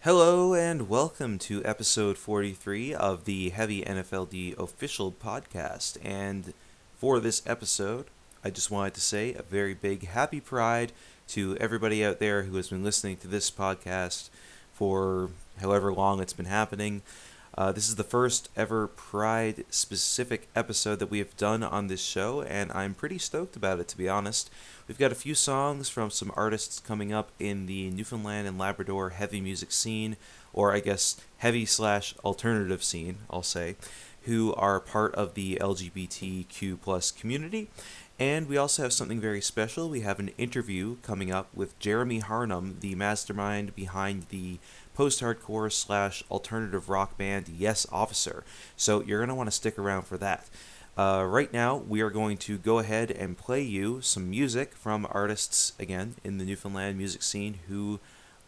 Hello and welcome to episode 43 of the Heavy NFLD official podcast. And for this episode, I just wanted to say a very big happy Pride to everybody out there who has been listening to this podcast for however long it's been happening. This is the first ever Pride-specific episode that we have done on this show, and I'm pretty stoked about it, to be honest. We've got a few songs from some artists coming up in the Newfoundland and Labrador heavy music scene, or I guess heavy/alternative scene, I'll say, who are part of the LGBTQ plus community. And we also have something very special. We have an interview coming up with Jeremy Harnum, the mastermind behind the post-hardcore/alternative rock band Yes Officer. So you're going to want to stick around for that. Right now, we are going to go ahead and play you some music from artists, again, in the Newfoundland music scene who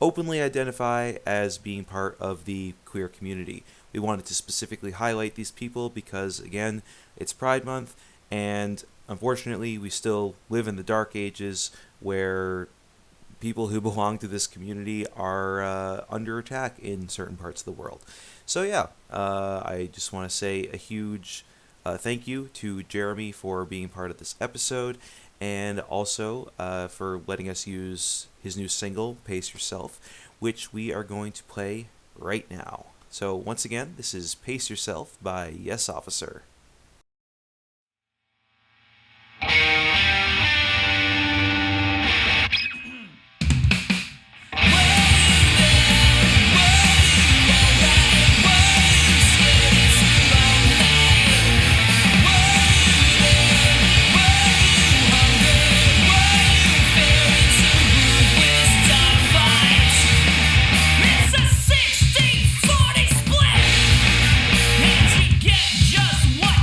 openly identify as being part of the queer community. We wanted to specifically highlight these people because, again, it's Pride Month, and unfortunately, we still live in the dark ages where people who belong to this community are under attack in certain parts of the world. So yeah, I just want to say a huge thank you to Jeremy for being part of this episode, and also for letting us use his new single, Pace Yourself, which we are going to play right now. So once again, this is Pace Yourself by Yes Officer. It's a 60-40 split, and you get just what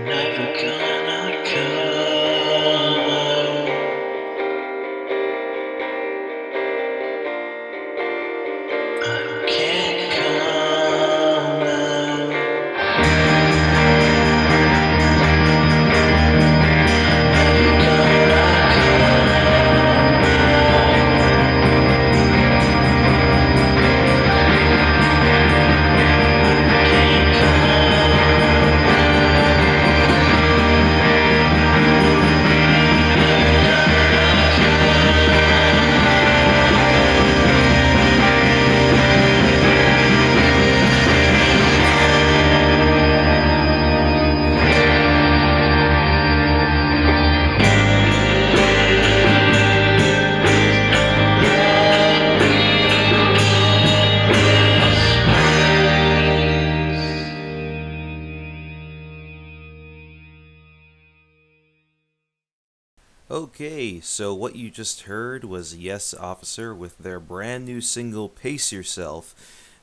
never gonna come. I can't come out. Okay, so what you just heard was Yes Officer with their brand new single Pace Yourself.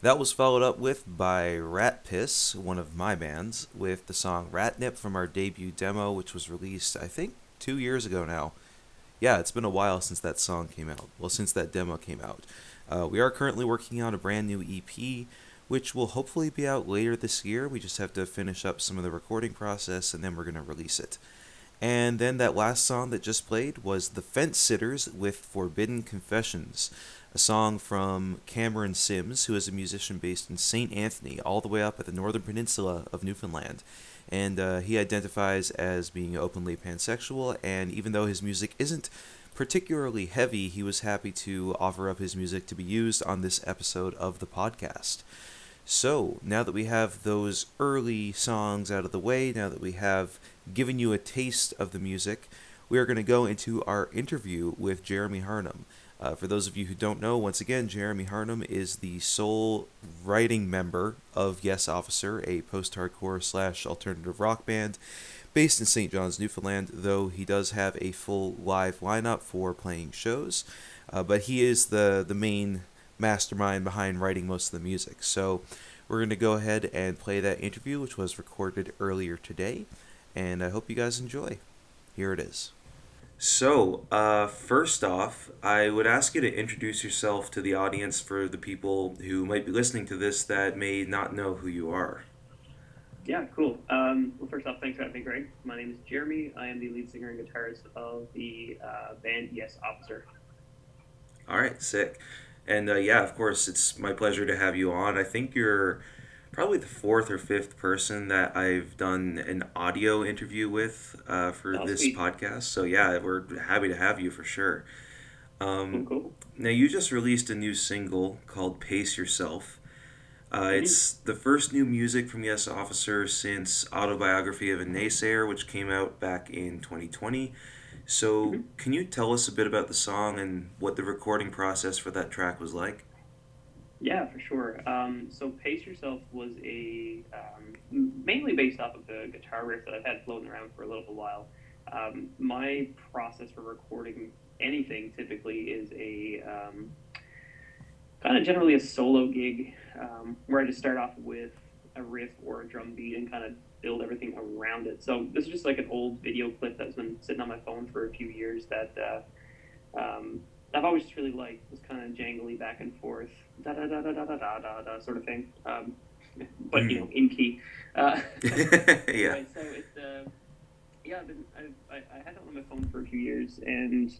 That was followed up with by Ratpiss, one of my bands, with the song Ratnip from our debut demo, which was released, I think, 2 years ago now. Yeah, it's been a while since that song came out. Well, since that demo came out. We are currently working on a brand new EP, which will hopefully be out later this year. We just have to finish up some of the recording process and then we're going to release it. And then that last song that just played was the Fencesitters with Forbidden Confessions, a song from Cameron Sims, who is a musician based in St. Anthony, all the way up at the northern peninsula of Newfoundland. And he identifies as being openly pansexual, and even though his music isn't particularly heavy, he was happy to offer up his music to be used on this episode of the podcast. So, now that we have those early songs out of the way, now that we have given you a taste of the music, we are going to go into our interview with Jeremy Harnum. For those of you who don't know, once again, Jeremy Harnum is the sole writing member of Yes Officer, a post-hardcore / alternative rock band based in St. John's, Newfoundland, though he does have a full live lineup for playing shows. But he is the main mastermind behind writing most of the music. So we're going to go ahead and play that interview, which was recorded earlier today, and I hope you guys enjoy. Here it is. So, first off, I would ask you to introduce yourself to the audience for the people who might be listening to this that may not know who you are. Yeah, cool. Well, first off, thanks for having me, Greg. My name is Jeremy. I am the lead singer and guitarist of the band Yes Officer. All right, sick. And yeah, of course, it's my pleasure to have you on. I think you're probably the fourth or fifth person that I've done an audio interview with for Oh, this sweet. podcast. So yeah, we're happy to have you for sure. Cool, Um, cool. Now, you just released a new single called Pace Yourself. Mm-hmm. It's the first new music from Yes Officer since Autobiography of a Naysayer, which came out back in 2020. So, Mm-hmm. can you tell us a bit about the song and what the recording process for that track was like? Yeah, for sure. So Pace Yourself was mainly based off of a guitar riff that I've had floating around for a little while. My process for recording anything typically is a kind of generally a solo gig where I just start off with a riff or a drum beat and kind of build everything around it. So this is just like an old video clip that's been sitting on my phone for a few years that I've always just really liked. This kind of jangly back and forth, da da da da da da da da da sort of thing. But Mm. in key. Uh, Yeah. anyway, so it's yeah, I had it on my phone for a few years, and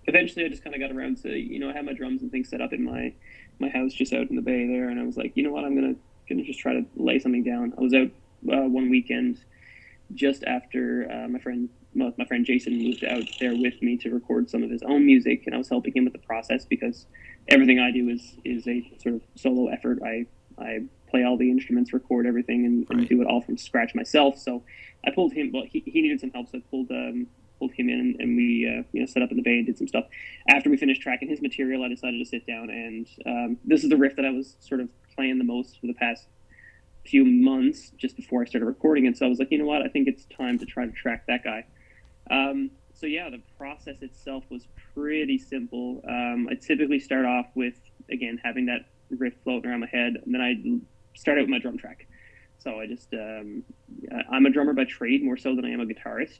eventually I just kind of got around to, I had my drums and things set up in my house just out in the bay there, and I was like, you know what, I'm gonna just try to lay something down. I was out one weekend just after my friend Jason moved out there with me to record some of his own music, and I was helping him with the process because everything I do is a sort of solo effort. I play all the instruments, record everything, and Right. do it all from scratch myself. So I pulled him. Well, he needed some help, so I pulled him in, and we set up in the bay and did some stuff. After we finished tracking his material, I decided to sit down, and this is the riff that I was sort of playing the most for the past few months just before I started recording it. So I was like, you know what, I think it's time to try to track that guy. So yeah, the process itself was pretty simple. I typically start off with, again, having that riff floating around my head, and then I start out with my drum track. So I'm a drummer by trade more so than I am a guitarist.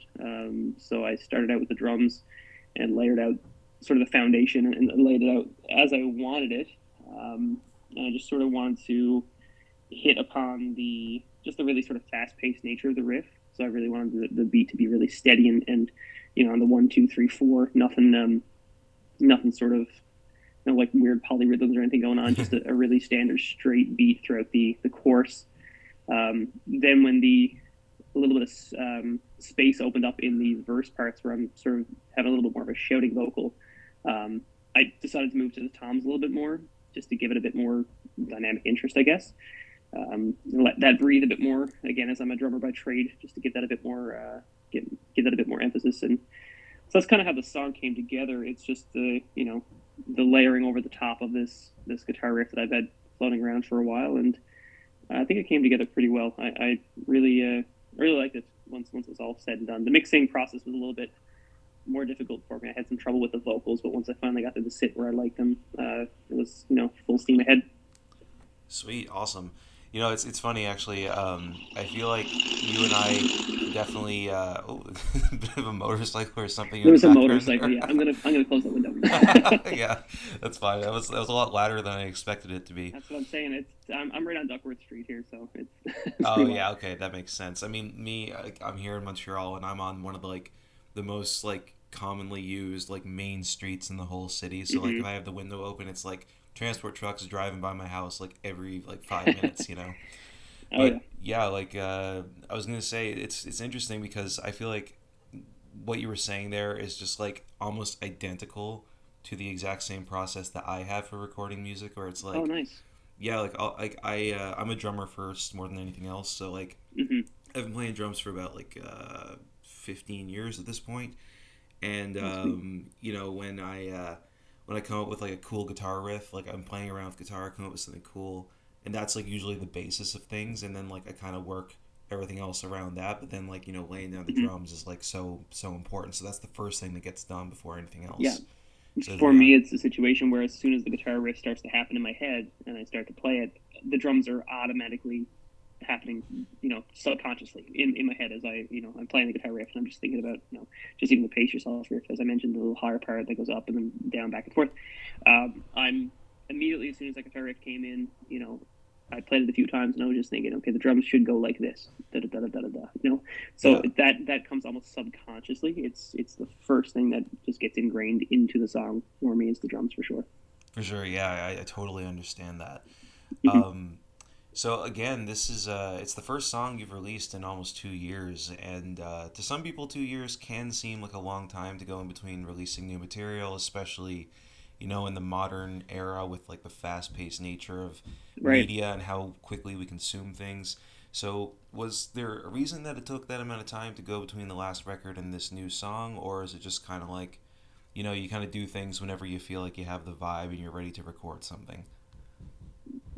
So I started out with the drums and layered out sort of the foundation and laid it out as I wanted it. And I just sort of wanted to hit upon the really sort of fast-paced nature of the riff. So I really wanted the beat to be really steady and on the 1, 2, 3, 4, nothing sort of like weird polyrhythms or anything going on. Just a really standard straight beat throughout the course. Then when a little bit of space opened up in the verse parts where I'm sort of having a little bit more of a shouting vocal, I decided to move to the toms a little bit more, just to give it a bit more dynamic interest, I guess. Let that breathe a bit more, again, as I'm a drummer by trade, just to give that a bit more, give that a bit more emphasis. And so that's kind of how the song came together. It's just the layering over the top of this guitar riff that I've had floating around for a while, and I think it came together pretty well. I really liked it once it was all said and done. The mixing process was a little bit more difficult for me. I had some trouble with the vocals, but once I finally got to the sit where I liked them, it was full steam ahead. Sweet, awesome. It's funny actually. I feel like you and I definitely a bit of a motorcycle or something. There was a motorcycle. Yeah, I'm gonna close that window. Yeah, that's fine. That was a lot louder than I expected it to be. That's what I'm saying. I'm right on Duckworth Street here, so it's. Oh yeah, okay, that makes sense. I mean, I'm here in Montreal, and I'm on one of the most commonly used main streets in the whole city. So if I have the window open, it's transport trucks driving by my house every 5 minutes, Oh, but yeah, I was gonna say it's interesting because I feel like what you were saying there is just almost identical to the exact same process that I have for recording music, where it's oh, nice. yeah, I'm a drummer first more than anything else, so I've been playing drums for about 15 years at this point, and when I come up with a cool guitar riff, I'm playing around with guitar, I come up with something cool, and that's usually the basis of things, and then I kind of work everything else around that. But then laying down the drums is so important. So that's the first thing that gets done before anything else. Yeah. So, for me, it's a situation where as soon as the guitar riff starts to happen in my head and I start to play it, the drums are automatically happening, subconsciously in my head as I'm playing the guitar riff, and I'm just thinking about, just even the pace yourself riff, as I mentioned, the little higher part that goes up and then down, back and forth. I'm immediately, as soon as that guitar riff came in, I played it a few times and I was just thinking, okay, the drums should go like this, da da da da da da, So yeah. that comes almost subconsciously. It's the first thing that just gets ingrained into the song for me is the drums, for sure. For sure, yeah, I totally understand that. So again, this is it's the first song you've released in almost 2 years, and to some people 2 years can seem like a long time to go in between releasing new material, especially in the modern era with the fast-paced nature of media and how quickly we consume things. So was there a reason that it took that amount of time to go between the last record and this new song, or is it just kind of you kind of do things whenever you feel like you have the vibe and you're ready to record something?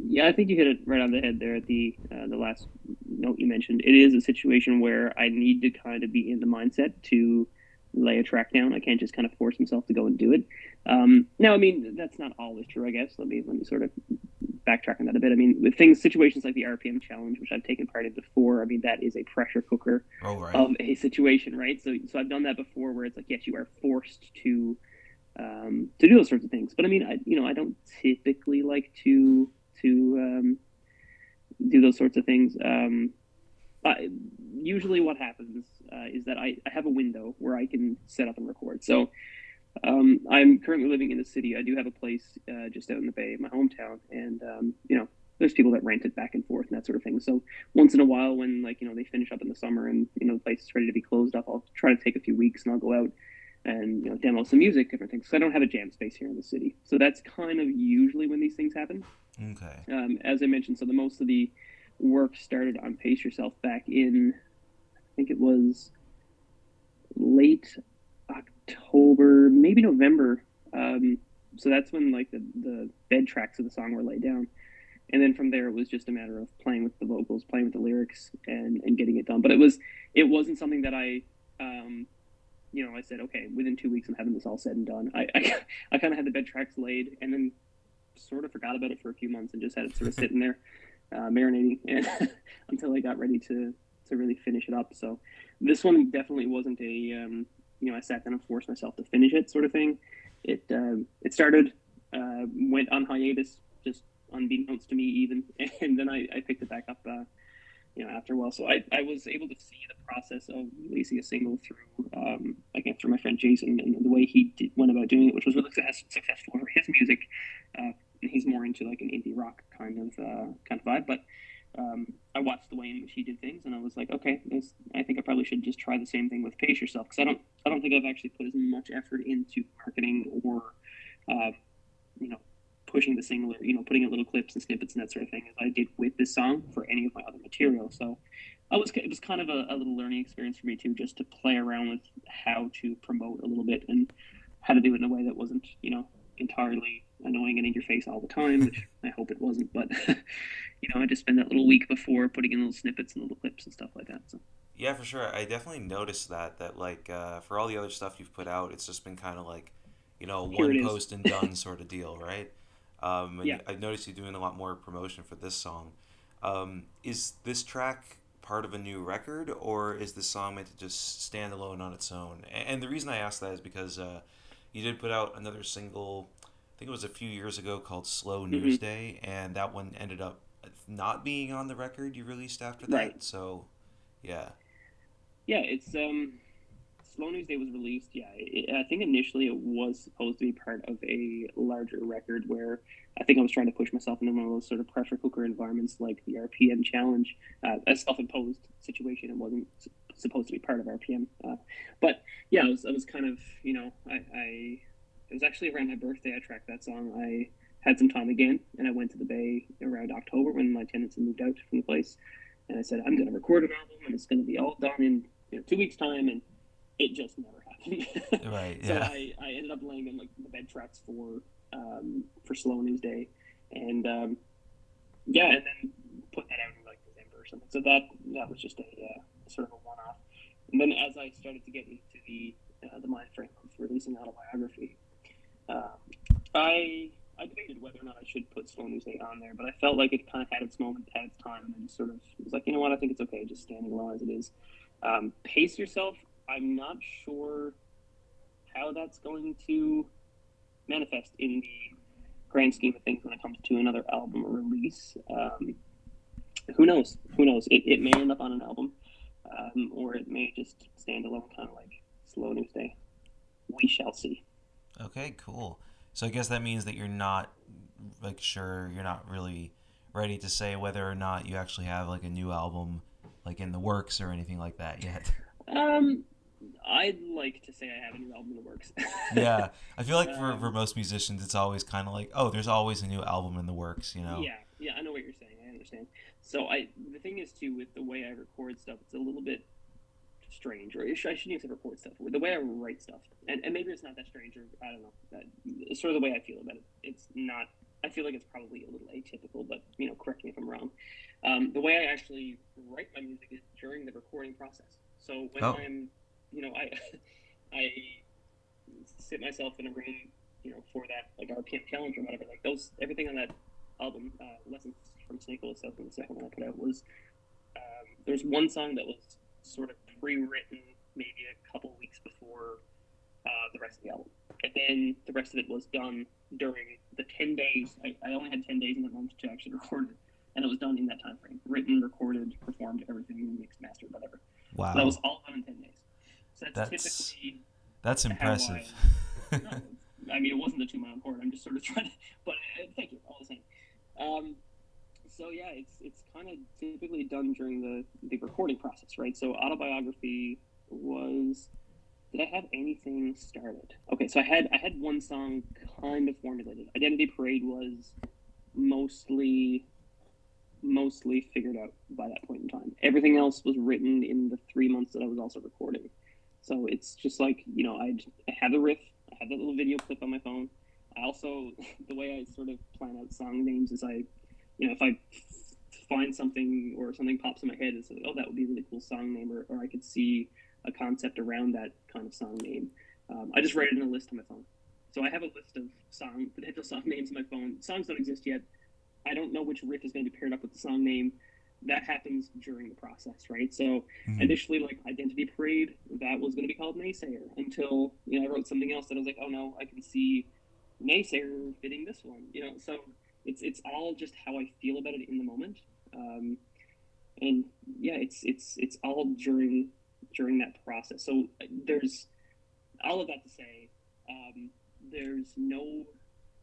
Yeah, I think you hit it right on the head there at the last note you mentioned. It is a situation where I need to kind of be in the mindset to lay a track down. I can't just kind of force myself to go and do it. Now, I mean, that's not always true, I guess. Let me sort of backtrack on that a bit. I mean, with situations like the RPM challenge, which I've taken part in before, I mean, that is a pressure cooker of a situation, right? So I've done that before, where it's yes, you are forced to do those sorts of things. But I mean, I don't typically like to do those sorts of things. Usually what happens is that I have a window where I can set up and record. So I'm currently living in the city. I do have a place just out in the Bay, my hometown, and there's people that rent it back and forth and that sort of thing. So once in a while, when they finish up in the summer and the place is ready to be closed up, I'll try to take a few weeks and I'll go out and demo some music, different things. So I don't have a jam space here in the city. So that's kind of usually when these things happen. Okay. As I mentioned, so the most of the work started on Pace Yourself back in, I think it was late October, maybe November. So that's when the bed tracks of the song were laid down. And then from there, it was just a matter of playing with the vocals, playing with the lyrics, and getting it done. But it wasn't something that I said, okay, within 2 weeks I'm having this all said and done. I kind of had the bed tracks laid and then sort of forgot about it for a few months and just had it sort of sitting there. marinating until I got ready to really finish it up. So this one definitely wasn't I sat down and forced myself to finish it sort of thing. It started, went on hiatus, just unbeknownst to me even, and then I picked it back up after a while. So I was able to see the process of releasing a single through again through my friend Jason, and the way he went about doing it, which was really successful for his music. And he's more into like an indie rock kind of vibe, but I watched the way in which he did things, and I was like, okay, I think I probably should just try the same thing with Pace Yourself, because I don't think I've actually put as much effort into marketing or uh, pushing the single, or putting in little clips and snippets and that sort of thing as I did with this song for any of my other material. So it was kind of a little learning experience for me too, just to play around with how to promote a little bit and how to do it in a way that wasn't entirely annoying and in your face all the time, which I hope it wasn't. But I just spent that little week before putting in little snippets and little clips and stuff like that. So Yeah, for sure. I definitely noticed that like for all the other stuff you've put out, it's just been kind of like, here it one is. post and done sort of deal, right? Yeah. And I've noticed you doing a lot more promotion for this song. Is this track part of a new record, or is this song meant to just stand alone on its own? And the reason I ask that is because you did put out another single, I think it was a few years ago, called Slow News Hmm. Day, and that one ended up not being on the record you released after Right. that. So, yeah. Yeah. It's Slow News Day was released. Yeah, I think initially it was supposed to be part of a larger record where I think I was trying to push myself into one of those sort of pressure cooker environments like the RPM challenge, a self-imposed situation. It wasn't supposed to be part of RPM, but yeah, I was kind of it was actually around my birthday. I tracked that song. I had some time again, and I went to the Bay around October when my tenants had moved out from the place, and I said I'm going to record an album, and it's going to be all done in 2 weeks time, and it just never happened. Right, So yeah. I ended up laying in like the bed tracks for Slow News Day, and yeah, and then put that out in like December or something. So that was just a sort of a one off. And then as I started to get into the mind frame of releasing autobiography, uh, I debated whether or not I should put Slow News Day on there, but I felt like it kind of had its moment, had its time, and I just sort of was like, you know what, I think it's okay just standing alone as it is. Pace Yourself, I'm not sure how that's going to manifest in the grand scheme of things when it comes to another album release. Who knows? Who knows? It may end up on an album, or it may just stand alone, kind of like Slow News Day. We shall see. Okay, cool. So I guess that means that you're not like sure, you're not really ready to say whether or not you actually have like a new album like in the works or anything like that yet. Um, I'd like to say I have a new album in the works. Yeah, I feel like for um, most musicians, it's always kind of like, oh, there's always a new album in the works, you know? yeah, I know what you're saying. I understand. So the thing is too with the way I record stuff, it's a little bit strange, or I shouldn't even say record stuff. With the way I write stuff, and maybe it's not that strange, or I don't know. It's sort of the way I feel about it. It's not. I feel like it's probably a little atypical, but correct me if I'm wrong. The way I actually write my music is during the recording process. So when Oh, I'm, I I sit myself in a room, for that like RPM challenge or whatever. Like those, everything on that album, Lessons from Snake Oil Stuff, and the second one I put out was there's one song that was sort of pre-written maybe a couple weeks before the rest of the album, and then the rest of it was done during the 10 days. I only had 10 days in the month to actually record it, and it was done in that time frame. Written, recorded, performed, everything, mixed, mastered, whatever. So that was wow. all done in 10 days. So that's That's typically that's how impressive. I. No, I mean, it wasn't a 2 mile chord. I'm just sort of trying to, but thank you all the same. Um, so yeah, it's kind of typically done during the recording process, right? So autobiography was. Did I have anything started? Okay, so I had one song kind of formulated. Identity Parade was mostly figured out by that point in time. Everything else was written in the 3 months that I was also recording. So it's just like I have a riff, I have that little video clip on my phone. I also the way I sort of plan out song names is if I find something or something pops in my head, it's like, oh, that would be a really cool song name, or I could see a concept around that kind of song name. I just write it in a list on my phone. So I have a list of potential song names on my phone. Songs don't exist yet. I don't know which riff is going to be paired up with the song name. That happens during the process, right? So initially, like Identity Parade, that was going to be called Naysayer until I wrote something else that I was like, oh no, I can see Naysayer fitting this one, So it's all just how I feel about it in the moment, and yeah, it's all during that process. So there's all of that to say, there's no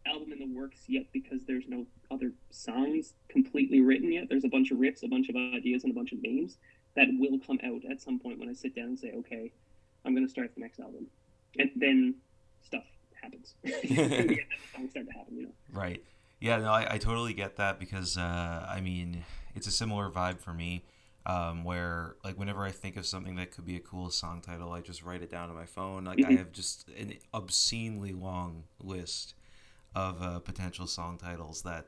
album in the works yet because there's no other songs completely written yet. There's a bunch of riffs, a bunch of ideas, and a bunch of names that will come out at some point when I sit down and say, okay, I'm going to start the next album. And then stuff happens. And then the songs start to happen, Right. Yeah, no, I totally get that because, I mean, it's a similar vibe for me, where, like, whenever I think of something that could be a cool song title, I just write it down on my phone. Like, I have just an obscenely long list of potential song titles that,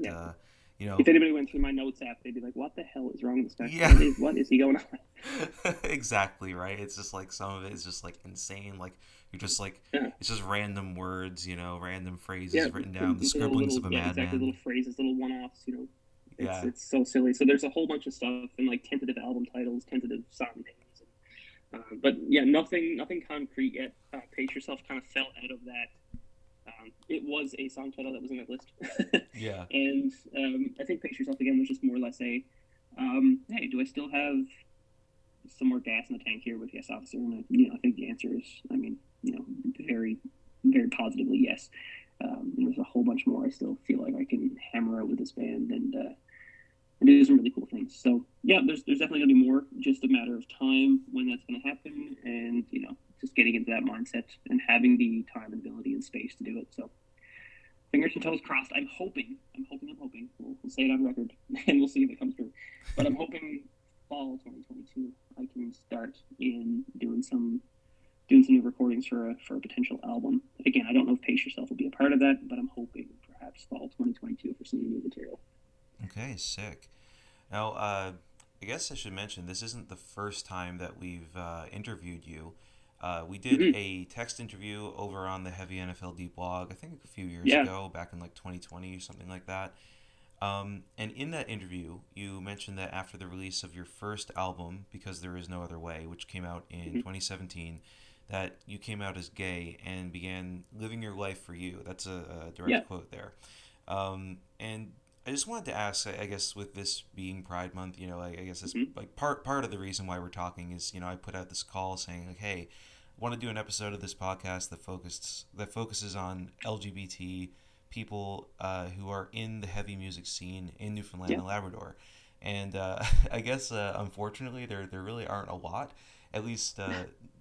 If anybody went through my notes app, they'd be like, what the hell is wrong with this guy? Yeah. What is he going on? Exactly, right? It's just like some of it is just like insane. Like you're just like it's just random words, random phrases written down, the scribblings of a madman. Exactly, little phrases, little one-offs, Yeah. It's so silly. So there's a whole bunch of stuff and like tentative album titles, tentative song names, but yeah, nothing concrete yet. Pace Yourself kind of fell out of that. It was a song title that was on that list. Yeah. And I think Pace Yourself again was just more or less a, hey, do I still have some more gas in the tank here with Yes Officer? And I think the answer is, very, very positively yes. There's a whole bunch more I still feel like I can hammer out with this band and do some really cool things. So yeah, there's definitely gonna be more. Just a matter of time when that's gonna happen, and just getting into that mindset and having the time and ability and space to do it. So fingers and toes crossed. I'm hoping. We'll say it on record, and we'll see if it comes through. But I'm hoping fall 2022 I can start in doing some new recordings for a potential album. Again, I don't know if Pace Yourself will be a part of that, but I'm hoping perhaps fall 2022 for some new material. Okay, sick. Now, I guess I should mention this isn't the first time that we've interviewed you. We did a text interview over on the Heavy NFLD blog, I think a few years ago, back in like 2020 or something like that. And in that interview, you mentioned that after the release of your first album, Because There Is No Other Way, which came out in 2017, that you came out as gay and began living your life for you. That's a direct quote there. And I just wanted to ask, I guess, with this being Pride Month, I guess it's like part of the reason why we're talking is, I put out this call saying like, hey, I want to do an episode of this podcast that focuses on LGBT people who are in the heavy music scene in Newfoundland and Labrador. And I guess unfortunately there really aren't a lot. At least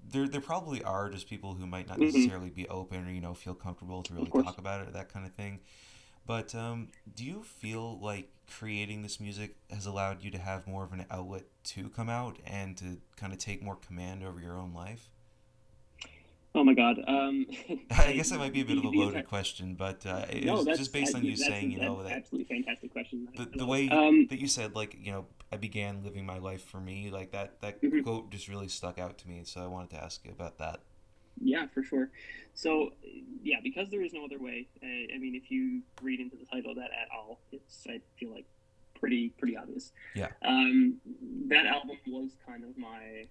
there probably are just people who might not necessarily be open or feel comfortable to really talk about it, that kind of thing. But do you feel like creating this music has allowed you to have more of an outlet to come out and to kind of take more command over your own life? Oh my God. I guess that might be a bit of a loaded question, but it was just based on you saying, that's that absolutely fantastic question. the way that you said, like, I began living my life for me, like that quote just really stuck out to me. So I wanted to ask you about that. Yeah, for sure. So, yeah, Because There Is No Other Way. I mean, if you read into the title of that at all, it's, I feel like, pretty obvious. Yeah. That album was kind of my,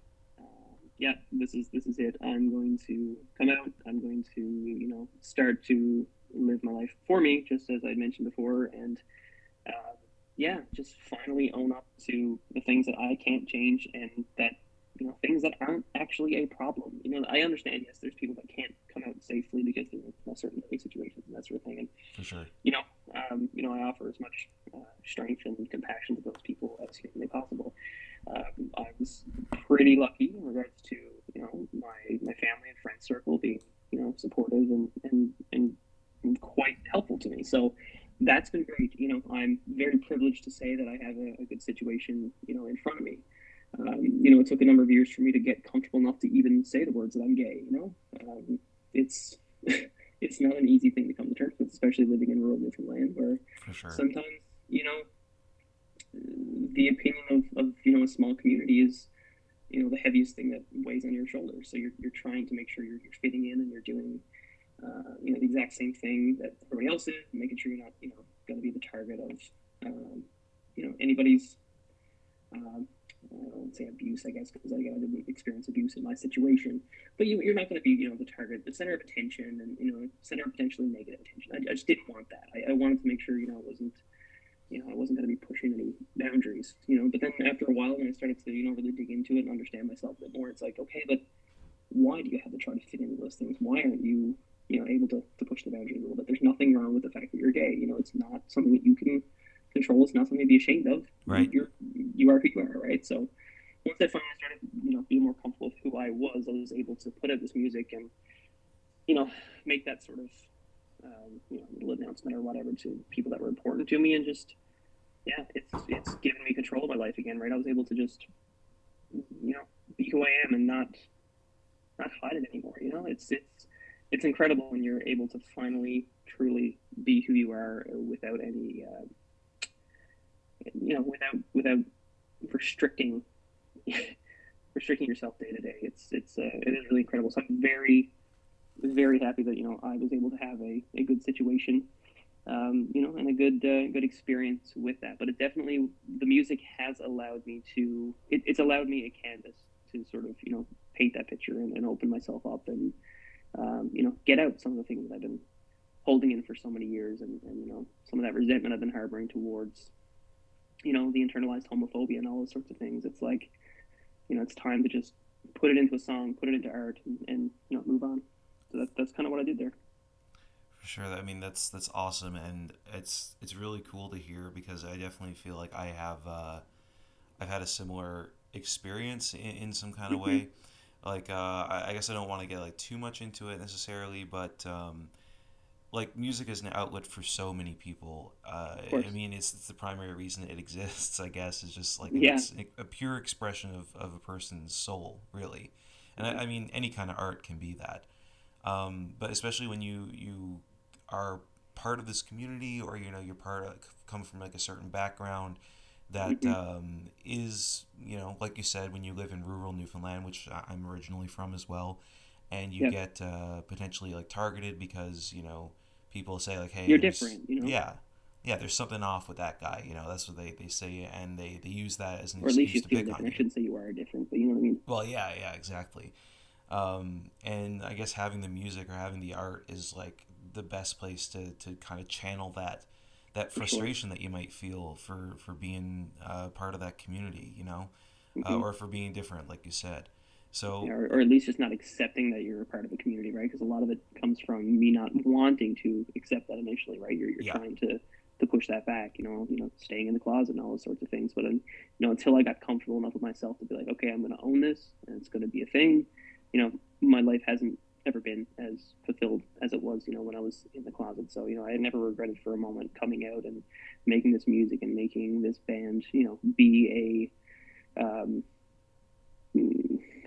this is it. I'm going to come out. I'm going to, start to live my life for me, just as I mentioned before, and just finally own up to the things that I can't change and that. Things that aren't actually a problem. I understand, yes, there's people that can't come out safely because they're in certain situations and that sort of thing. And, for sure. I offer as much strength and compassion to those people as humanly possible. I was pretty lucky in regards to, my family and friend circle being, supportive and quite helpful to me. So that's been great. I'm very privileged to say that I have a good situation, in front of me. It took a number of years for me to get comfortable enough to even say the words that I'm gay. It's it's not an easy thing to come to terms with, especially living in rural Newfoundland, where sometimes the opinion of a small community is the heaviest thing that weighs on your shoulders. So you're trying to make sure you're fitting in and you're doing the exact same thing that everybody else is, making sure you're not going to be the target of anybody's I won't say abuse, I guess, because again, I didn't experience abuse in my situation. But you're not going to be, the target, the center of attention, and center of potentially negative attention. I just didn't want that. I wanted to make sure, I wasn't going to be pushing any boundaries. But then after a while, when I started to, really dig into it and understand myself a bit more, it's like, okay, but why do you have to try to fit into those things? Why aren't you, able to push the boundary a little bit? There's nothing wrong with the fact that you're gay. It's not something that you can control. It's not something to be ashamed of. Right. You are who you are, right? So once I finally started, being more comfortable with who I was able to put out this music and, make that sort of, little announcement or whatever to people that were important to me, and just, yeah, it's given me control of my life again, right? I was able to just, be who I am and not hide it anymore. It's incredible when you're able to finally, truly be who you are without any, without restricting yourself day to day. It is really incredible. So I'm very, very happy that I was able to have a good situation, and a good experience with that. But it definitely, the music has allowed me to. It's allowed me a canvas to sort of paint that picture and open myself up and get out some of the things that I've been holding in for so many years, and some of that resentment I've been harboring towards the internalized homophobia and all those sorts of things. It's like it's time to just put it into a song, put it into art, and move on. So that's kind of what I did there. For sure. I mean, that's awesome, and it's really cool to hear, because I definitely feel like I've had a similar experience in some kind of Mm-hmm. way. Like, I guess I don't want to get like too much into it necessarily, but like, music is an outlet for so many people. Of I course. mean, it's the primary reason it exists, I guess. Is just like Yeah. it's a pure expression of a person's soul, really. And Yeah. I mean, any kind of art can be that. But especially when you are part of this community, or you're part of, come from like a certain background that Mm-hmm. is, like you said, when you live in rural Newfoundland, which I'm originally from as well, and you Yeah. get potentially like targeted because people say like, hey, You're there's, different, yeah, there's something off with that guy. That's what they say, and they use that as an or at least excuse you to feel pick on different. I you. shouldn't say you are different, but you know what I mean. Well, yeah, exactly. And I guess having the music or having the art is like the best place to kind of channel that For sure. frustration that you might feel for being part of that community, Mm-hmm. or for being different, like you said. So, Or at least just not accepting that you're a part of a community, right? Because a lot of it comes from me not wanting to accept that initially, right? You're yeah, trying to push that back, staying in the closet and all those sorts of things. But until I got comfortable enough with myself to be like, okay, I'm going to own this, and it's going to be a thing. My life hasn't ever been as fulfilled as it was, when I was in the closet. So, I never regretted for a moment coming out and making this music and making this band, be a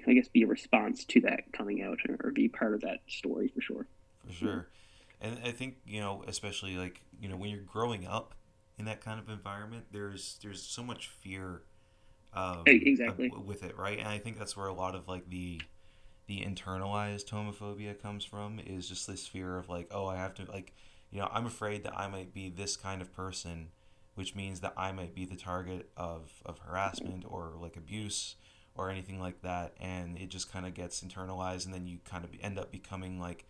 I guess be a response to that coming out, or be part of that story for sure. for Yeah. sure. And I think, especially like, when you're growing up in that kind of environment, there's so much fear Exactly. with it, right? And I think that's where a lot of like the internalized homophobia comes from, is just this fear of like, oh, I have to like, I'm afraid that I might be this kind of person, which means that I might be the target of harassment or like abuse or anything like that, and it just kind of gets internalized, and then you kind of end up becoming like,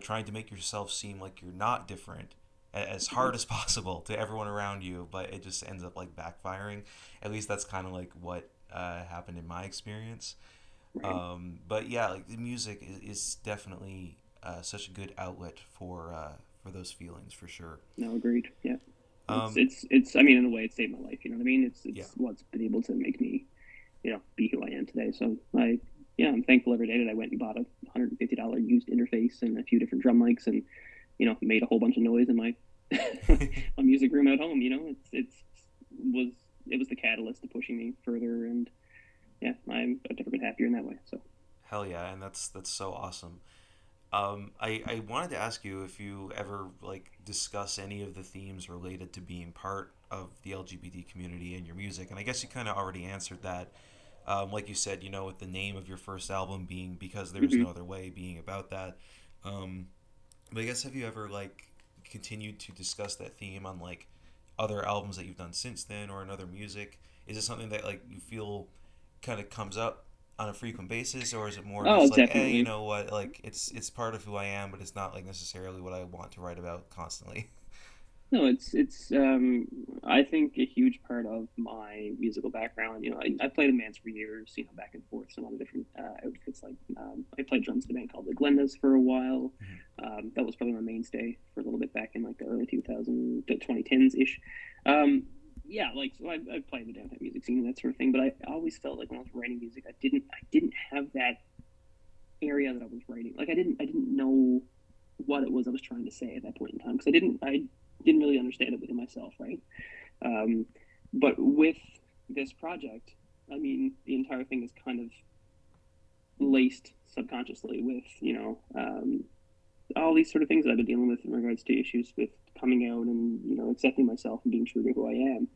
trying to make yourself seem like you're not different as hard as possible to everyone around you, but it just ends up like backfiring. At least that's kind of like what happened in my experience. Right. But yeah, like the music is definitely such a good outlet for those feelings, for sure. No, agreed. Yeah. Um, I mean, in a way, it saved my life. You know what I mean? yeah, It's what's been able to make me, be who I am today. So yeah, I'm thankful every day that I went and bought a $150 used interface and a few different drum mics, and made a whole bunch of noise in my my music room at home. Was it was the catalyst to pushing me further, and yeah, I've never been happier in that way. So hell yeah, and that's so awesome. I wanted to ask you if you ever like discuss any of the themes related to being part of the LGBT community in your music, and I guess you kind of already answered that. Like you said, with the name of your first album being "Because There Is No hmm Other Way," being about that. But I guess, have you ever like continued to discuss that theme on like other albums that you've done since then, or in other music? Is it something that like you feel kind of comes up on a frequent basis, or is it more Oh, just like, hey, you definitely. know what, like it's part of who I am, but it's not like necessarily what I want to write about constantly? No, it's I think a huge part of my musical background. I played in bands for years. Back and forth, some other different outfits. Like I played drums in a band called the Glendas for a while. Mhm. That was probably my mainstay for a little bit back in like the early 2000 to 2010s ish. Um, yeah, like so I played the downtown music scene and that sort of thing. But I always felt like when I was writing music, I didn't have that area that I was writing. Like I didn't know what it was I was trying to say at that point in time because I didn't really understand it within myself, right? Um, but with this project, I mean, the entire thing is kind of laced subconsciously with all these sort of things that I've been dealing with in regards to issues with coming out and accepting myself and being true to who I am.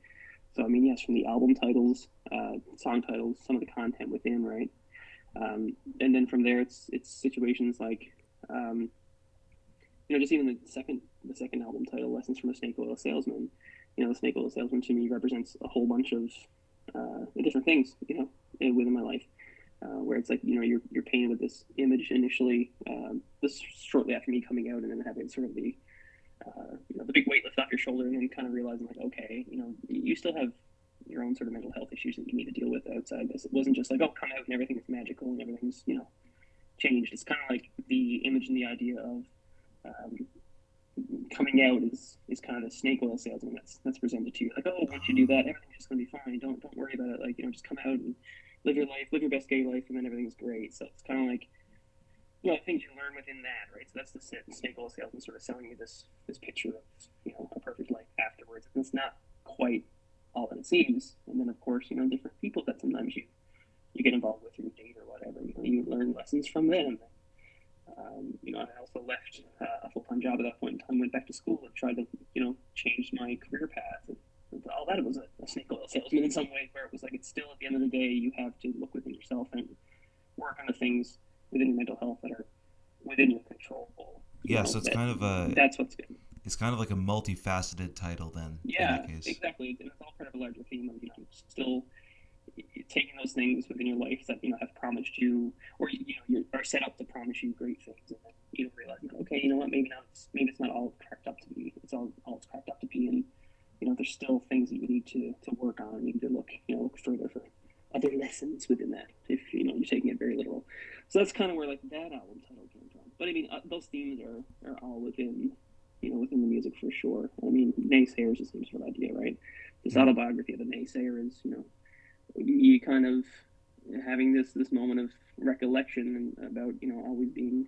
So I mean, yes, from the album titles, song titles, some of the content within, right? And then from there, it's situations like just even the second album title, "Lessons from a Snake Oil Salesman." The snake oil salesman to me represents a whole bunch of different things, within my life. Where it's like you're painted with this image initially, this shortly after me coming out, and then having sort of the big weight lift off your shoulder, and then kind of realizing like, okay, you still have your own sort of mental health issues that you need to deal with outside this. It wasn't just like, oh, come out and everything is magical and everything's changed. It's kind of like the image and the idea of um, coming out is kind of the snake oil salesman that's presented to you. Like, oh, once you do that, everything's just gonna be fine. Don't worry about it. Like, just come out and live your life, live your best gay life, and then everything's great. So it's kind of like things you learn within that, right? So that's the snake oil salesman sort of selling you this picture of a perfect life afterwards, and it's not quite all that it seems. And then of course different people that sometimes you get involved with your date or whatever. You learn lessons from them. I also left a full-time job at that point in time, went back to school and tried to, change my career path. And all that, it was a snake oil salesman in some way, where it was like, it's still at the end of the day, you have to look within yourself and work on the things within your mental health that are within your control. Yeah, so it's kind of a That's what's good. it's kind of like a multifaceted title then in that Yeah, case. exactly. And it's all part of a larger theme of, still taking those things within your life that have promised you, or you are set up to promise you great things, and then realizing, okay, what, maybe it's not all cracked up to be. It's all it's cracked up to be, and there's still things that you need to work on. You need to look further for other lessons within that. If you're taking it very literal, so that's kind of where like that album title came from. But I mean, those themes are all within within the music for sure. I mean, Naysayer is the same sort of idea, right? This autobiography of the Naysayer is you kind of having this moment of recollection about always being,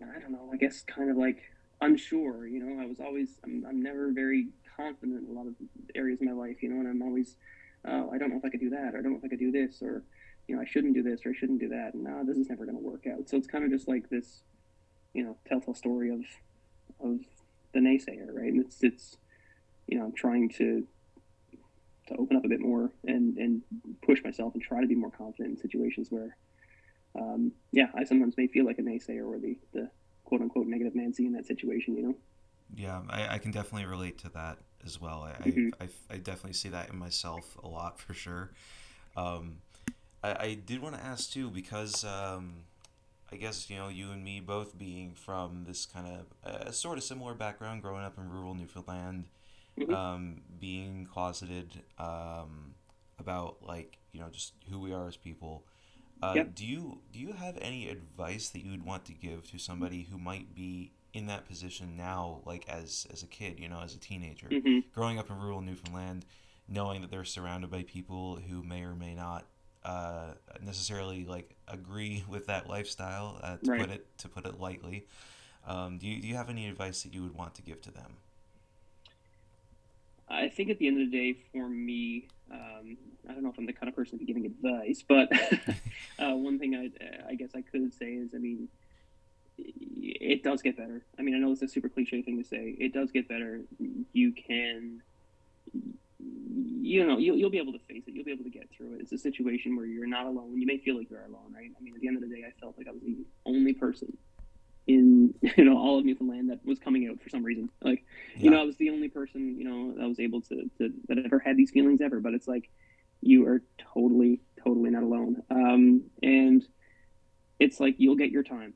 I don't know, I guess kind of like unsure. I'm never very confident in a lot of areas of my life, and I'm always, I don't know if I could do that, or I don't know if I could do this, or I shouldn't do this, or I shouldn't do that, and this is never going to work out. So it's kind of just like this telltale story of the naysayer, right? And it's trying to open up a bit more and push myself and try to be more confident in situations where, I sometimes may feel like a naysayer or the quote unquote negative Nancy in that situation. Yeah, I can definitely relate to that as well. I definitely see that in myself a lot for sure. I did want to ask too, because I guess you and me both being from this kind of sort of similar background, growing up in rural Newfoundland, being closeted about just who we are as people. Yep. Do you have any advice that you would want to give to somebody who might be in that position now, like as a kid, as a teenager, growing up in rural Newfoundland, knowing that they're surrounded by people who may or may not necessarily agree with that lifestyle, Right. to put it lightly. Do you have any advice that you would want to give to them? I think at the end of the day, for me, I don't know if I'm the kind of person to be giving advice, but one thing I guess I could say is, I mean, it does get better. I mean, I know it's a super cliche thing to say. It does get better. You can, you'll be able to face it. You'll be able to get through it. It's a situation where you're not alone. You may feel like you're alone, right? I mean, at the end of the day, I felt like I was the only person, in all of Newfoundland that was coming out for some reason. Like, Yeah. I was the only person that was able to that ever had these feelings ever. But it's like you are totally not alone. And it's like you'll get your time.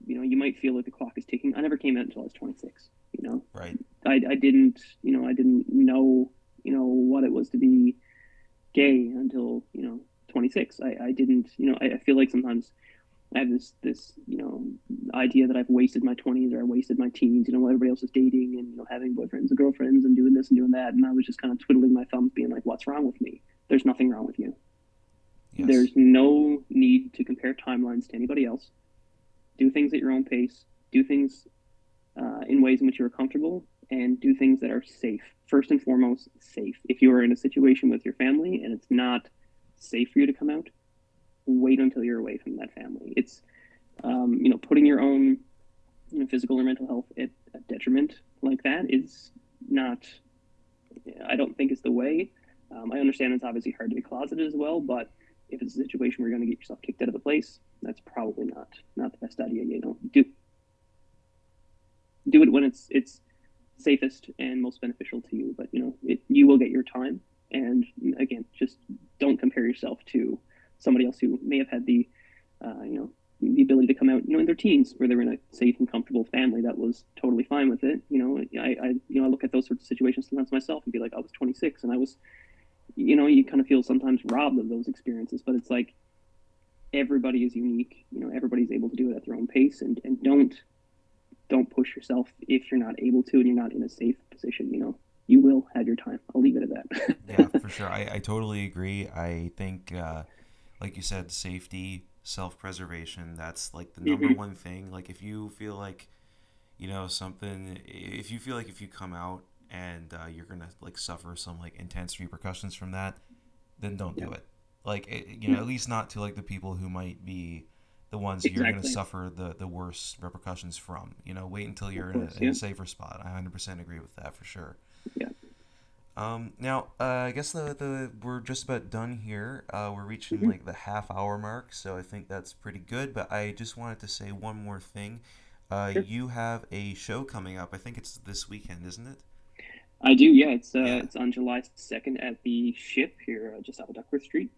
You might feel like the clock is ticking. I never came out until I was 26. Right. I didn't know what it was to be gay until 26. I didn't I feel like sometimes I have this idea that I've wasted my 20s or I wasted my teens, while everybody else is dating and having boyfriends and girlfriends and doing this and doing that, and I was just kind of twiddling my thumbs being like, what's wrong with me? There's nothing wrong with you. Yes. There's no need to compare timelines to anybody else. Do things at your own pace. Do things in ways in which you're comfortable, and do things that are safe. First and foremost, safe. If you are in a situation with your family and it's not safe for you to come out, wait until you're away from that family. It's putting your own physical or mental health at a detriment like that is not, I don't think, is the way. I understand it's obviously hard to be closeted as well, but if it's a situation where you're going to get yourself kicked out of the place, that's probably not the best idea. Do it when it's safest and most beneficial to you. But you will get your time. And again, just don't compare yourself to somebody else who may have had the the ability to come out in their teens, where they were in a safe and comfortable family that was totally fine with it. I look at those sorts of situations sometimes myself and be like, I was 26 and I was, you kind of feel sometimes robbed of those experiences. But it's like everybody is unique. Everybody's able to do it at their own pace, and don't push yourself if you're not able to and you're not in a safe position. You will have your time. I'll leave it at that. Yeah, for sure. I totally agree. I think, like you said, safety, self-preservation, that's like the number one thing. Like if you feel like, something, if you feel like if you come out and you're going to like suffer some like intense repercussions from that, then don't do it. Like, at least not to like the people who might be the ones you're going to suffer the worst repercussions from. Wait until you're in a safer spot. I 100% agree with that for sure. Yeah. Now, I guess we're just about done here. We're reaching like the half-hour mark, so I think that's pretty good. But I just wanted to say one more thing. Sure. You have a show coming up. I think it's this weekend, isn't it? I do. Yeah, it's on July 2nd at the Ship here, just off of Duckworth Street.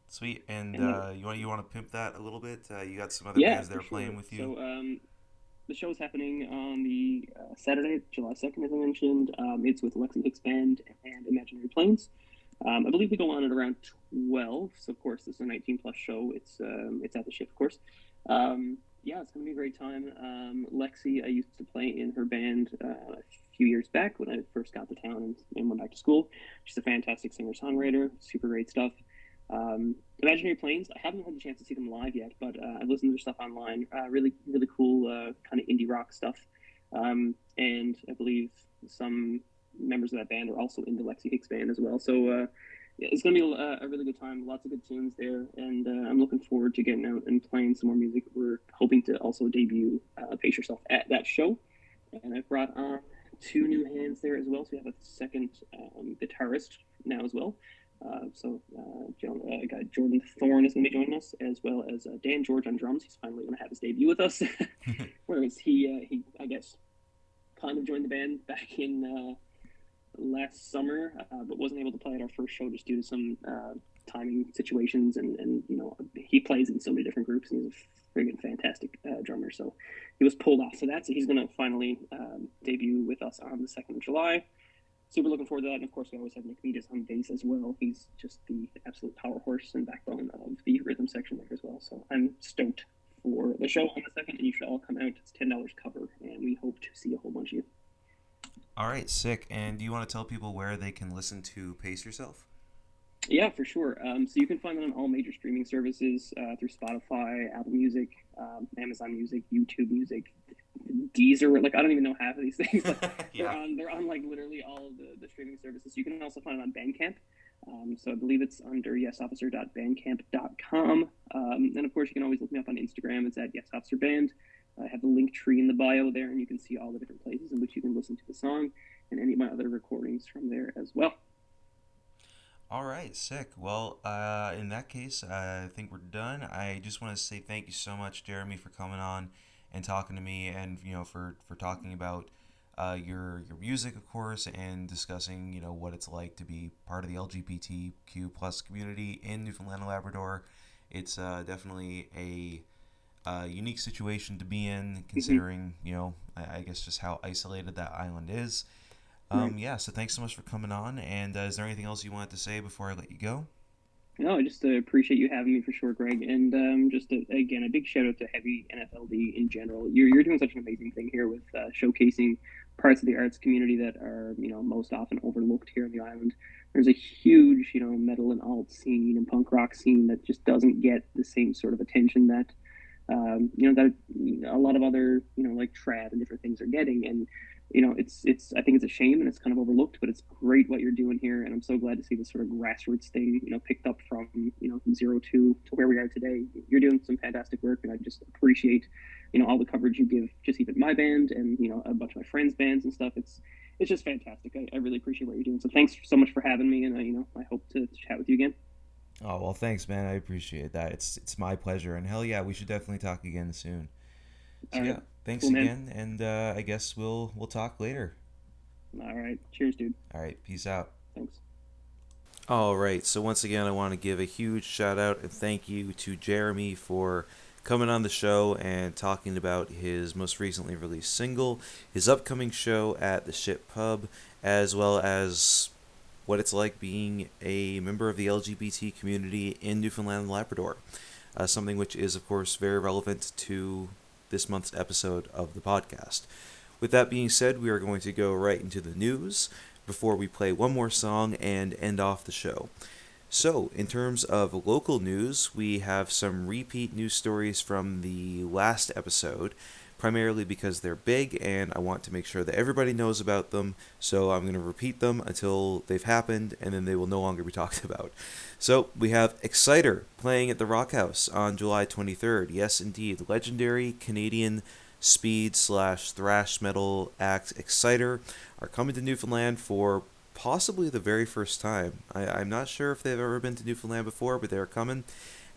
Sweet. And you want to pimp that a little bit? You got some other bands there playing with you. So the show is happening on the Saturday, July 2nd, as I mentioned. It's with Lexi Hicks Band and Imaginary Planes. I believe we go on at around 12. So of course, this is a 19+ show. It's at the Ship, of course. It's going to be a great time. Lexi, I used to play in her band a few years back when I first got to town and went back to school. She's a fantastic singer-songwriter, super great stuff. Imaginary Planes, I haven't had the chance to see them live yet, but I've listened to their stuff online. Really, really cool kind of indie rock stuff. And I believe some members of that band are also in the Lexi Hicks Band as well. So it's going to be a really good time. Lots of good tunes there. And I'm looking forward to getting out and playing some more music. We're hoping to also debut Pace Yourself at that show. And I've brought on 2 new hands there as well. So we have a second guitarist now as well. Guy Jordan Thorne is going to be joining us, as well as Dan George on drums. He's finally going to have his debut with us. Whereas he I guess kind of joined the band back in last summer, but wasn't able to play at our first show just due to some timing situations. And he plays in so many different groups, and he's a friggin' fantastic drummer. So he was pulled off. So he's going to finally debut with us on the 2nd of July. Super looking forward to that. And of course, we always have Nick Metis on bass as well. He's just the absolute power horse and backbone of the rhythm section there as well. So I'm stoked for the show on the 2nd, and you should all come out. It's $10 cover, and we hope to see a whole bunch of you. All right, sick. And do you want to tell people where they can listen to Pace Yourself? Yeah, for sure. So you can find it on all major streaming services through Spotify, Apple Music, Amazon Music, YouTube Music, Deezer. Like, I don't even know half of these things. But they're on like literally all of the streaming services. You can also find it on Bandcamp. So I believe it's under yesofficer.bandcamp.com. And of course, you can always look me up on Instagram. It's at yesofficerband. I have the link tree in the bio there, and you can see all the different places in which you can listen to the song and any of my other recordings from there as well. All right, sick. Well, in that case, I think we're done. I just want to say thank you so much, Jeremy, for coming on and talking to me, and for talking about your music, of course, and discussing what it's like to be part of the LGBTQ plus community in Newfoundland and Labrador. It's definitely a unique situation to be in, Hmm. considering I guess just how isolated that island is. Right. Yeah, so thanks so much for coming on. And is there anything else you wanted to say before I let you go? No, I just appreciate you having me for sure, Greg. And just again, a big shout out to Heavy NFLD in general. You're doing such an amazing thing here with showcasing parts of the arts community that are most often overlooked here on the island. There's a huge metal and alt scene and punk rock scene that just doesn't get the same sort of attention that that a lot of other like trad and different things are getting. And it's I think it's a shame and it's kind of overlooked, but it's great what you're doing here, and I'm so glad to see this sort of grassroots thing picked up from from zero to where we are today. You're doing some fantastic work, and I just appreciate all the coverage you give just even my band and a bunch of my friends' bands and stuff. It's just fantastic. I really appreciate what you're doing. So thanks so much for having me, and I hope to chat with you again. Oh well, thanks, man. I appreciate that. It's my pleasure, and hell yeah, we should definitely talk again soon. All So right, yeah, thanks cool, man. again, and I guess we'll talk later. All right, cheers, dude. All right, peace out. Thanks. All right, so once again, I want to give a huge shout out and thank you to Jeremy for coming on the show and talking about his most recently released single, his upcoming show at the Ship Pub, as well as what it's like being a member of the LGBT community in Newfoundland and Labrador. Something which is, of course, very relevant to this month's episode of the podcast. With that being said, we are going to go right into the news before we play one more song and end off the show. So, in terms of local news, we have some repeat news stories from the last episode, primarily because they're big and I want to make sure that everybody knows about them, so I'm going to repeat them until they've happened and then they will no longer be talked about. So, we have Exciter playing at the Rock House on July 23rd. Yes, indeed, legendary Canadian speed slash thrash metal act Exciter are coming to Newfoundland for possibly the very first time. I'm not sure if they've ever been to Newfoundland before, but they're coming.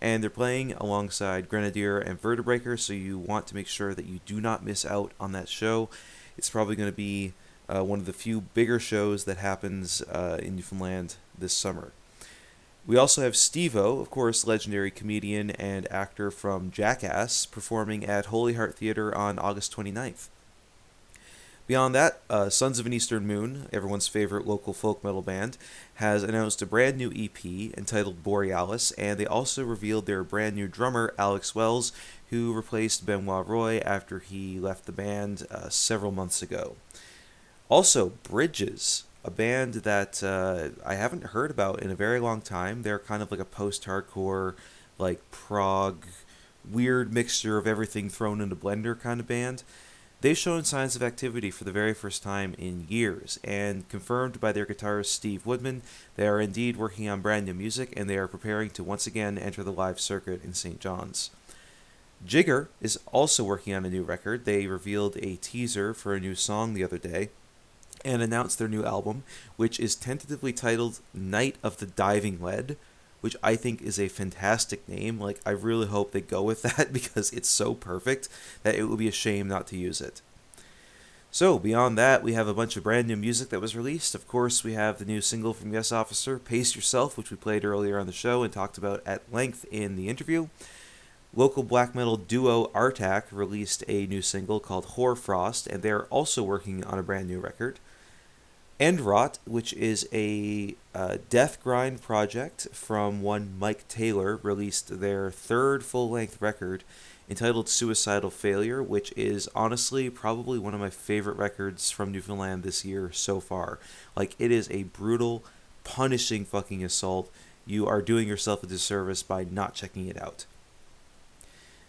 And they're playing alongside Grenadier and Vertebreaker, so you want to make sure that you do not miss out on that show. It's probably going to be one of the few bigger shows that happens in Newfoundland this summer. We also have Steve-O, of course, legendary comedian and actor from Jackass, performing at Holy Heart Theatre on August 29th. Beyond that, Sons of an Eastern Moon, everyone's favorite local folk metal band, has announced a brand new EP entitled Borealis, and they also revealed their brand new drummer, Alex Wells, who replaced Benoit Roy after he left the band several months ago. Also, Bridges, a band that I haven't heard about in a very long time. They're kind of like a post-hardcore, like prog, weird mixture of everything thrown in a blender kind of band. They've shown signs of activity for the very first time in years, and confirmed by their guitarist Steve Woodman, they are indeed working on brand new music, and they are preparing to once again enter the live circuit in St. John's. Jigger is also working on a new record. They revealed a teaser for a new song the other day, and announced their new album, which is tentatively titled Night of the Diving Lead, which I think is a fantastic name. Like, I really hope they go with that because it's so perfect that it would be a shame not to use it. So, beyond that, we have a bunch of brand new music that was released. Of course, we have the new single from Yes Officer, Pace Yourself, which we played earlier on the show and talked about at length in the interview. Local black metal duo Artak released a new single called Hoarfrost, and they're also working on a brand new record. Endrot, which is a death grind project from one Mike Taylor, released their third full-length record entitled Suicidal Failure, which is honestly probably one of my favorite records from Newfoundland this year so far. Like, it is a brutal, punishing fucking assault. You are doing yourself a disservice by not checking it out.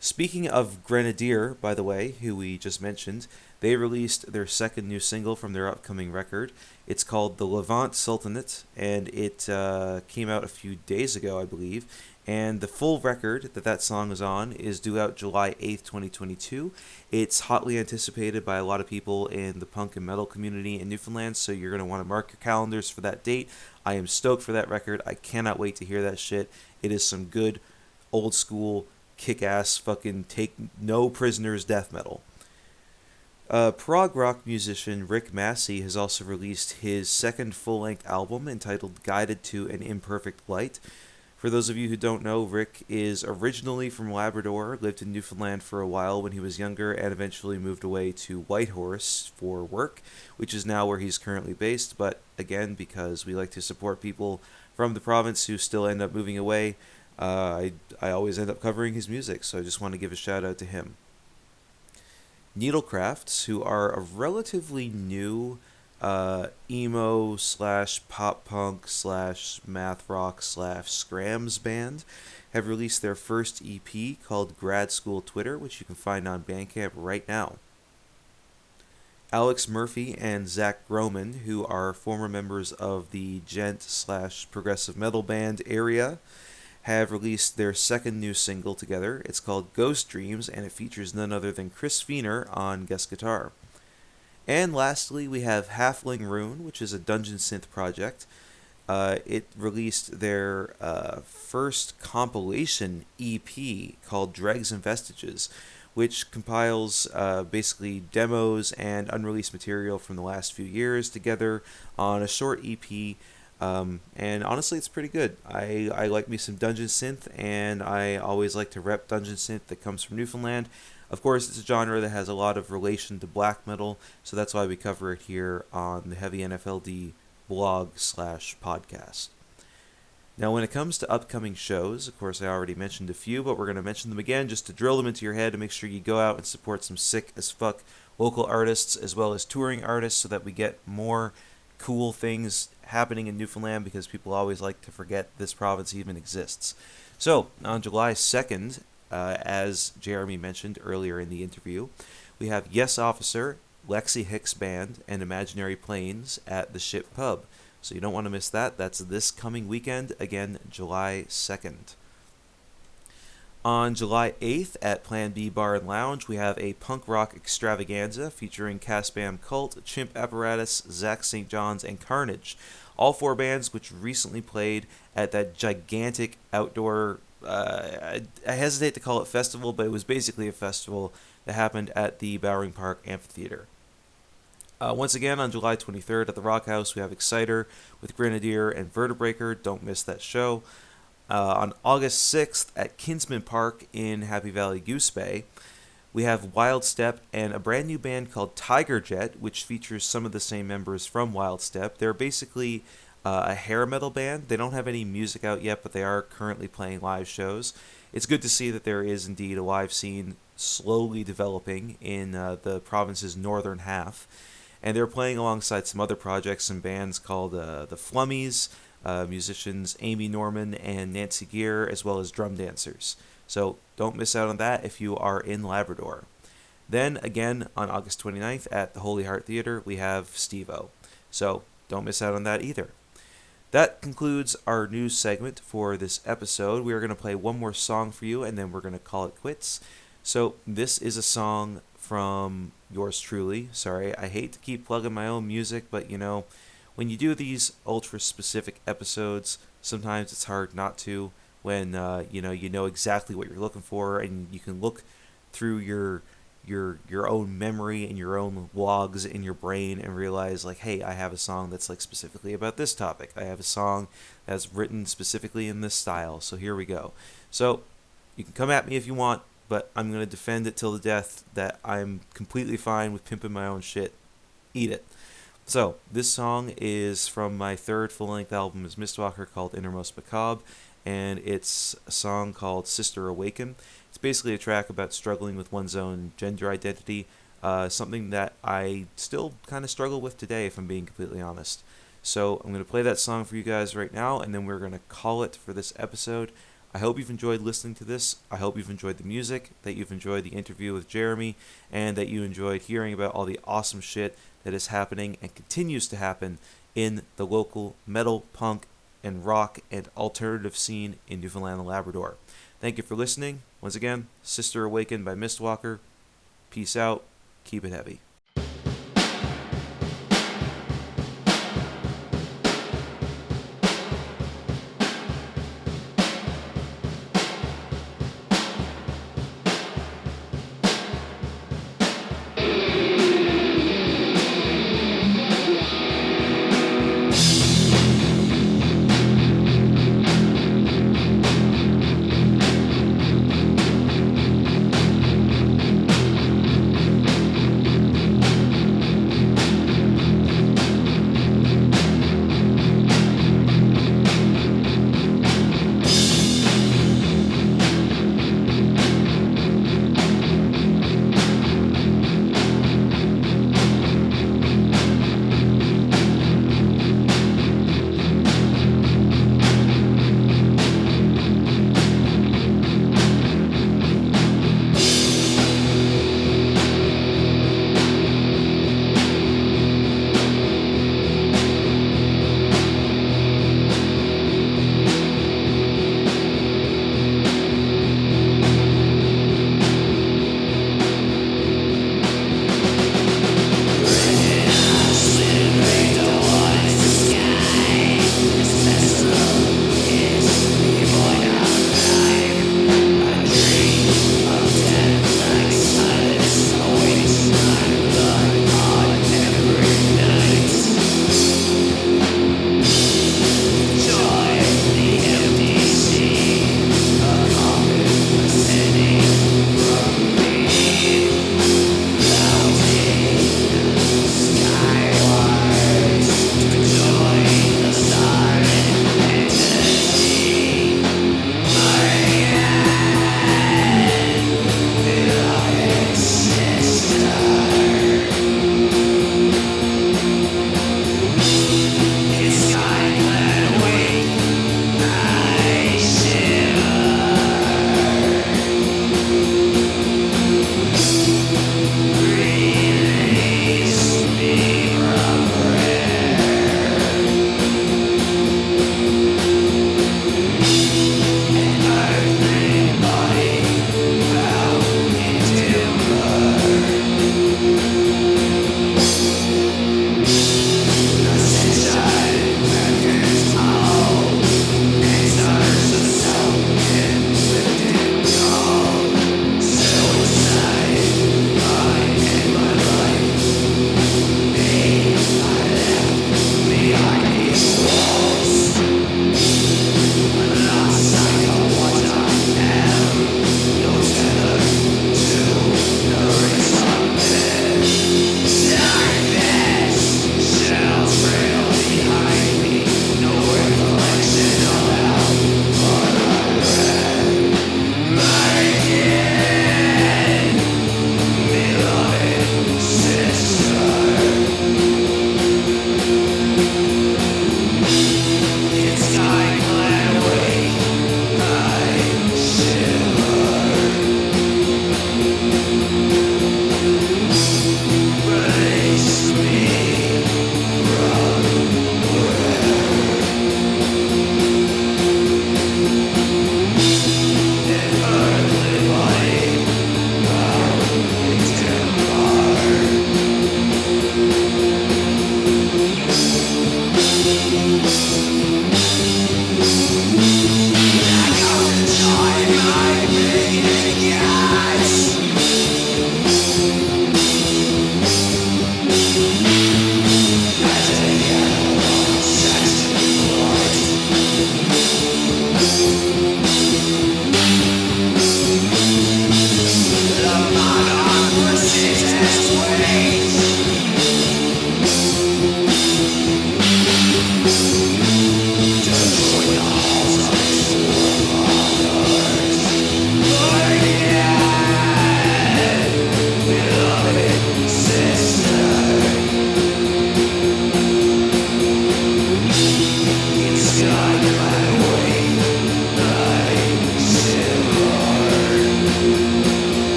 Speaking of Grenadier, by the way, who we just mentioned, they released their second new single from their upcoming record. It's called The Levant Sultanate, and it came out a few days ago, I believe. And the full record that song is on is due out July 8th, 2022. It's hotly anticipated by a lot of people in the punk and metal community in Newfoundland, so you're going to want to mark your calendars for that date. I am stoked for that record. I cannot wait to hear that shit. It is some good, old school, kick-ass fucking take no prisoners death metal. Prog rock musician Rick Massey has also released his second full-length album entitled Guided to an Imperfect Light. For those of you who don't know, Rick is originally from Labrador, lived in Newfoundland for a while when he was younger, and eventually moved away to Whitehorse for work, which is now where he's currently based. But again, because we like to support people from the province who still end up moving away, I always end up covering his music, so I just want to give a shout out to him. Needlecrafts, who are a relatively new emo / pop punk / math rock / scrams band, have released their first EP called Grad School Twitter, which you can find on Bandcamp right now. Alex Murphy and Zach Groman, who are former members of the gent / progressive metal band Area, have released their second new single together. It's called Ghost Dreams, and it features none other than Chris Feener on guest guitar. And lastly, we have Halfling Rune, which is a dungeon synth project. It released their first compilation EP called Dregs and Vestiges, which compiles basically demos and unreleased material from the last few years together on a short EP. And honestly, it's pretty good. I like me some dungeon synth, and I always like to rep dungeon synth that comes from Newfoundland. Of course, it's a genre that has a lot of relation to black metal, so that's why we cover it here on the Heavy NFLD blog / podcast. Now, when it comes to upcoming shows, of course, I already mentioned a few, but we're going to mention them again just to drill them into your head and make sure you go out and support some sick as fuck local artists as well as touring artists so that we get more cool things happening in Newfoundland, because people always like to forget this province even exists. So, on July 2nd, as Jeremy mentioned earlier in the interview, we have Yes Officer, Lexi Hicks Band, and Imaginary Planes at the Ship Pub. So you don't want to miss that. That's this coming weekend, again, July 2nd. On July 8th at Plan B Bar and Lounge, we have a punk rock extravaganza featuring Caspam Cult, Chimp Apparatus, Zach St. John's, and Carnage. All four bands which recently played at that gigantic outdoor, I hesitate to call it festival, but it was basically a festival that happened at the Bowring Park Amphitheater. Once again, on July 23rd at the Rock House, we have Exciter with Grenadier and Vertebraker. Don't miss that show. On August 6th at Kinsman Park in Happy Valley Goose Bay, we have Wild Step and a brand new band called Tiger Jet, which features some of the same members from Wild Step. They're basically a hair metal band. They don't have any music out yet, but they are currently playing live shows. It's good to see that there is indeed a live scene slowly developing in the province's northern half. And they're playing alongside some other projects and bands called the Flummies, musicians Amy Norman and Nancy Gear, as well as drum dancers. So don't miss out on that if you are in Labrador. Then again on August 29th at the Holy Heart Theater, we have Steve-O. So don't miss out on that either. That concludes our news segment for this episode. We are going to play one more song for you, and then we're going to call it quits. So this is a song from yours truly. Sorry, I hate to keep plugging my own music, but you know, when you do these ultra-specific episodes, sometimes it's hard not to when you know exactly what you're looking for, and you can look through your own memory and your own logs in your brain and realize, like, hey, I have a song that's like specifically about this topic. I have a song that's written specifically in this style. So here we go. So you can come at me if you want, but I'm going to defend it till the death that I'm completely fine with pimping my own shit. Eat it. So this song is from my third full-length album as Mistwalker called Innermost Macabre, and it's a song called Sister Awaken. It's basically a track about struggling with one's own gender identity, something that I still kind of struggle with today, if I'm being completely honest. So I'm going to play that song for you guys right now, and then we're going to call it for this episode. I hope you've enjoyed listening to this. I hope you've enjoyed the music, that you've enjoyed the interview with Jeremy, and that you enjoyed hearing about all the awesome shit that is happening and continues to happen in the local metal, punk, and rock and alternative scene in Newfoundland and Labrador. Thank you for listening. Once again, Sister Awaken by Mistwalker. Peace out. Keep it heavy.